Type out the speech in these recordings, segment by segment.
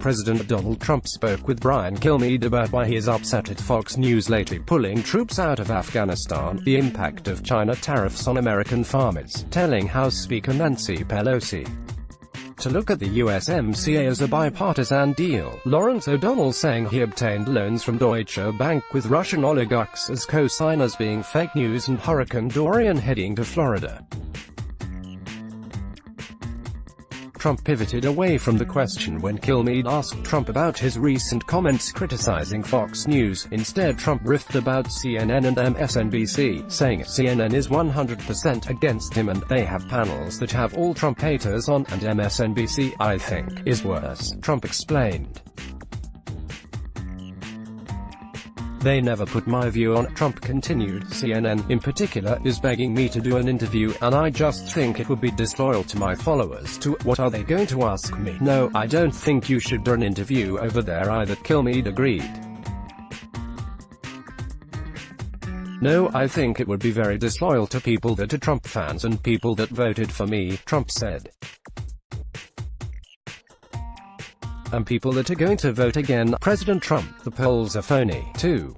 President Donald Trump spoke with Brian Kilmeade about why he is upset at Fox News lately pulling troops out of Afghanistan, the impact of China tariffs on American farmers, telling House Speaker Nancy Pelosi to look at the USMCA as a bipartisan deal, Lawrence O'Donnell saying he obtained loans from Deutsche Bank with Russian oligarchs as co-signers being fake news, and Hurricane Dorian heading to Florida. Trump pivoted away from the question when Kilmeade asked Trump about his recent comments criticizing Fox News. Instead, Trump riffed about CNN and MSNBC, saying CNN is 100% against him and they have panels that have all Trump haters on, and MSNBC, I think, is worse, Trump explained. They never put my view on, Trump continued. CNN, in particular, is begging me to do an interview, and I just think it would be disloyal to my followers to, what are they going to ask me? No, I don't think you should do an interview over there either, Kilmeade agreed. No, I think it would be very disloyal to people that are Trump fans and people that voted for me, Trump said. And people that are going to vote again, President Trump. The polls are phony, too.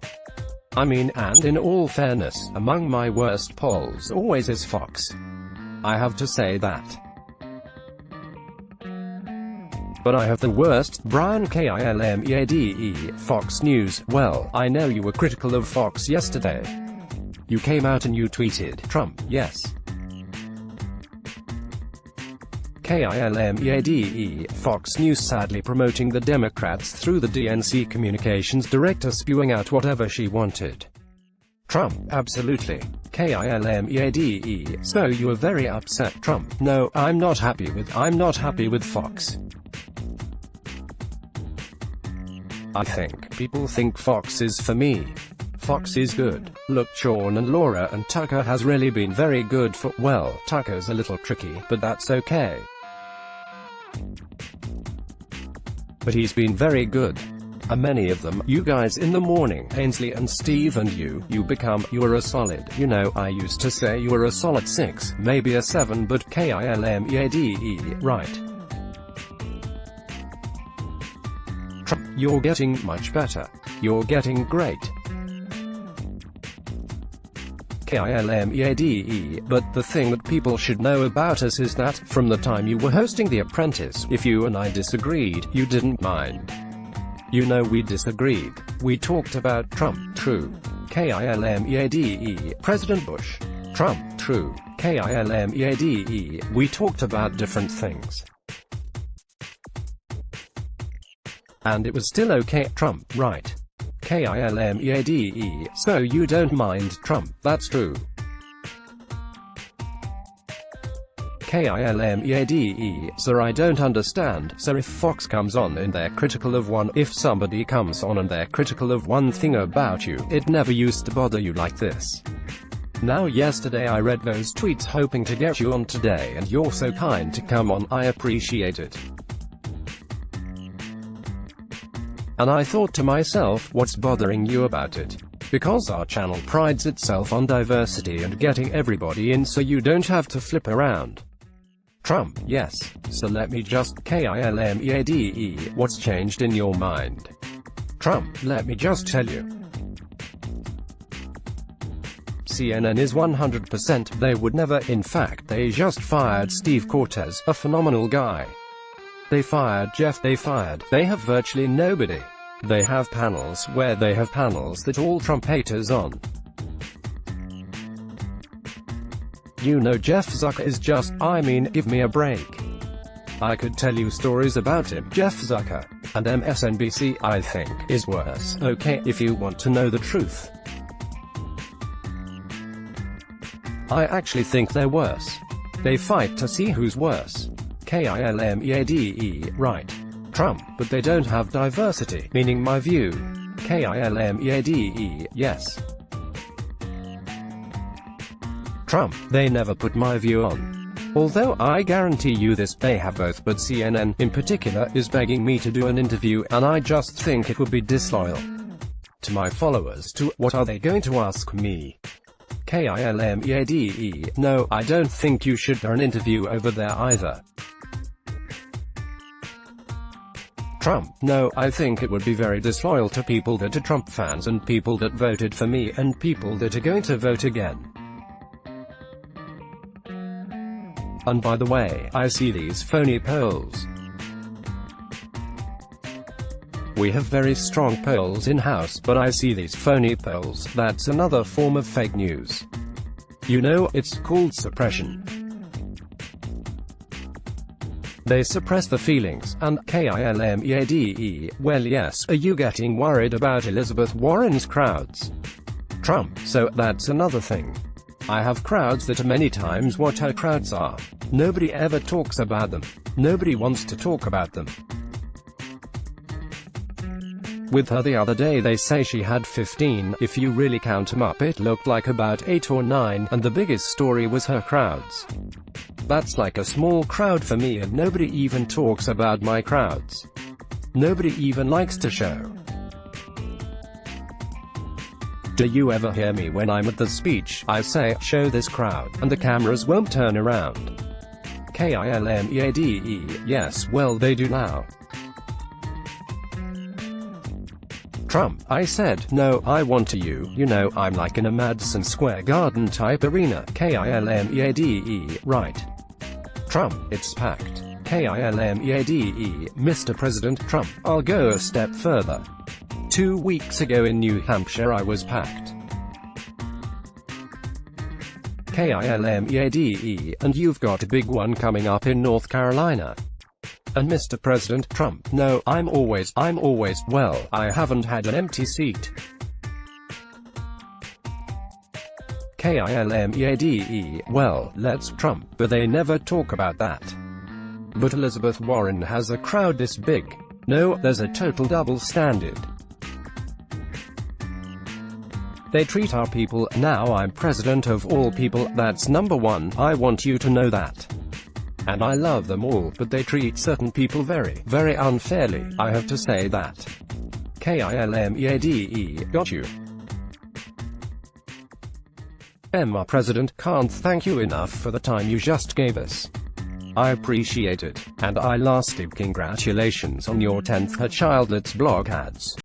I mean, and in all fairness, among my worst polls always is Fox. I have to say that. But I have the worst, Brian Kilmeade, Fox News. Well, I know you were critical of Fox yesterday. You came out and you tweeted, Trump, yes. Kilmeade, Fox News sadly promoting the Democrats through the DNC communications director spewing out whatever she wanted. Trump, absolutely. Kilmeade, so you are very upset, Trump. No, I'm not happy with Fox. I think people think Fox is for me. Fox is good. Look, Sean and Laura and Tucker has really been very good for, well, Tucker's a little tricky, but that's okay. But he's been very good. And many of them, you guys in the morning, Ainsley and Steve and you are a solid, you know, I used to say you were a solid 6, maybe a 7, but Kilmeade, right. Trump, you're getting much better. You're getting great. Kilmeade, but the thing that people should know about us is that, from the time you were hosting The Apprentice, if you and I disagreed, you didn't mind. You know we disagreed. We talked about Trump, true. Kilmeade, President Bush. Trump, true. Kilmeade, we talked about different things. And it was still okay, Trump, right. Kilmeade, so you don't mind Trump, that's true. Kilmeade, sir, I don't understand, sir, if Fox comes on and they're critical of one, if somebody comes on and they're critical of one thing about you, it never used to bother you like this. Now yesterday I read those tweets hoping to get you on today and you're so kind to come on, I appreciate it. And I thought to myself, what's bothering you about it? Because our channel prides itself on diversity and getting everybody in so you don't have to flip around. Trump, yes. So let me just, Kilmeade, what's changed in your mind? Trump, let me just tell you. CNN is 100%, they would never, in fact they just fired Steve Cortez, a phenomenal guy. They fired Jeff, they have virtually nobody. They have panels where they have panels that all Trump haters on. You know Jeff Zucker is just, I mean, give me a break. I could tell you stories about him, Jeff Zucker. And MSNBC, I think, is worse, okay, if you want to know the truth. I actually think they're worse. They fight to see who's worse. Kilmeade, right. Trump, but they don't have diversity, meaning my view. Kilmeade, yes. Trump, they never put my view on. Although I guarantee you this, they have both, but CNN, in particular, is begging me to do an interview, and I just think it would be disloyal to my followers to, what are they going to ask me? Kilmeade, no, I don't think you should do an interview over there either. Trump, no, I think it would be very disloyal to people that are Trump fans and people that voted for me and people that are going to vote again. And by the way, I see these phony polls. We have very strong polls in-house, but I see these phony polls. That's another form of fake news. You know, it's called suppression. They suppress the feelings, and Kilmeade, well yes, are you getting worried about Elizabeth Warren's crowds? Trump, so that's another thing. I have crowds that are many times what her crowds are. Nobody ever talks about them. Nobody wants to talk about them. With her the other day they say she had 15, if you really count them up it looked like about 8 or 9, and the biggest story was her crowds. That's like a small crowd for me and nobody even talks about my crowds. Nobody even likes to show. Do you ever hear me when I'm at the speech, I say, show this crowd, and the cameras won't turn around? Kilmeade, yes, well they do now. Trump, I said, no, I want to you know, I'm like in a Madison Square Garden type arena, Kilmeade, right. Trump, it's packed. Kilmeade, Mr. President Trump, I'll go a step further. 2 weeks ago in New Hampshire I was packed. Kilmeade, and you've got a big one coming up in North Carolina. And Mr. President Trump, no, I'm always, well, I haven't had an empty seat. Kilmeade, well, let's Trump, but they never talk about that. But Elizabeth Warren has a crowd this big. No, there's a total double standard. They treat our people, now I'm president of all people, that's number one, I want you to know that. And I love them all, but they treat certain people very, very unfairly, I have to say that. Kilmeade, got you. Our president, can't thank you enough for the time you just gave us. I appreciate it, and I lastly congratulations on your 10th her childless blog ads.